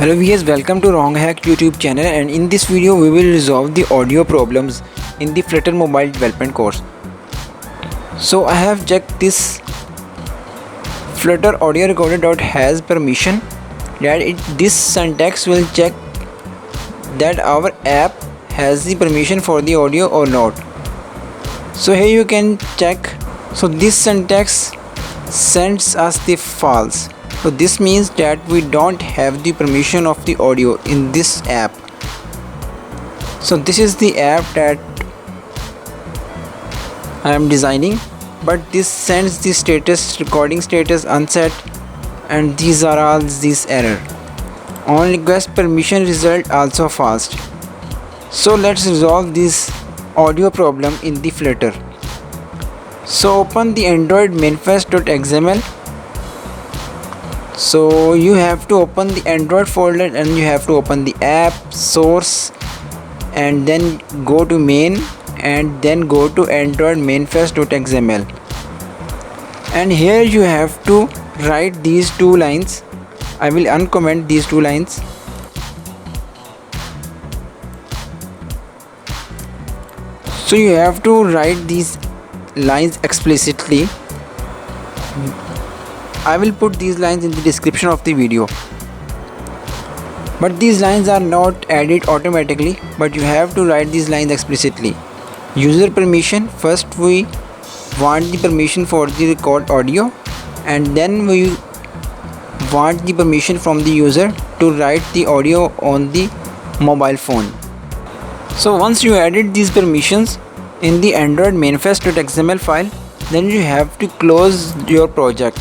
Hello viewers, welcome to Wrong Hack YouTube channel, and in this video we will resolve the audio problems in the Flutter mobile development course. So I have checked this Flutter audio recorder has permission that this syntax will check that our app has the permission for the audio or not. So here you can check. So this syntax sends us the false. So this means that we don't have the permission of the audio in this app. So this is the app that I am designing, but this sends the status recording status unset, and these are all these error. On request permission result also false. So let's resolve this audio problem in the Flutter. So open the Android manifest.xml. So you have to open the Android folder and you have to open the app source and then go to main and then go to Android manifest.xml, and here you have to write these two lines. I will uncomment these two lines. So you have to write these lines explicitly. I will put these lines in the description of the video, but these lines are not added automatically, but you have to write these lines explicitly. User permission, first we want the permission for the record audio, and then we want the permission from the user to write the audio on the mobile phone. So once you added these permissions in the Android manifest.xml file, then you have to close your project.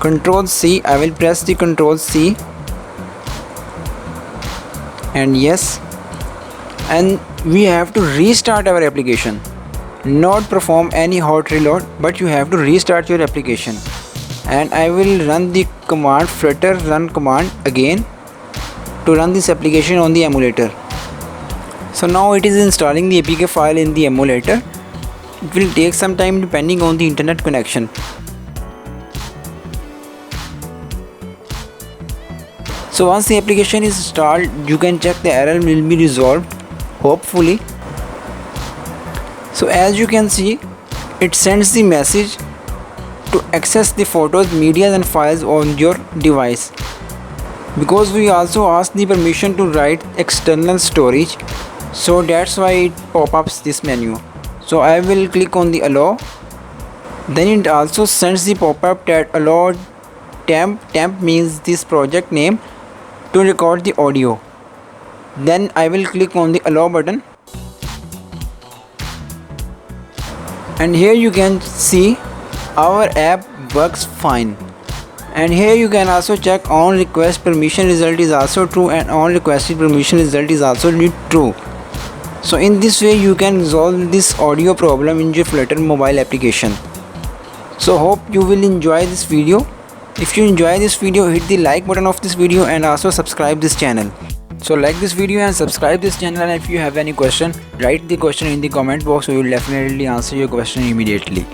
Control C, I will press the Control C and yes, and we have to restart our application, not perform any hot reload, but you have to restart your application. And I will run the command flutter run command again to run this application on the emulator. So now it is installing the APK file in the emulator. It will take some time depending on the internet connection. So once the application is installed, you can check the error will be resolved, hopefully. So as you can see, it sends the message to access the photos, media and files on your device, because we also ask the permission to write external storage. So that's why it pop-ups this menu. So I will click on the allow. Then it also sends the pop-up that allow temp means this project name to record the audio. Then I will click on the allow button, and here you can see our app works fine. And here you can also check on request permission result is also true, and on requested permission result is also true. So in this way you can resolve this audio problem in your Flutter mobile application. So hope you will enjoy this video. If you enjoy this video, hit the like button of this video and also subscribe this channel. So like this video and subscribe this channel, and if you have any question, write the question in the comment box. We will definitely answer your question immediately.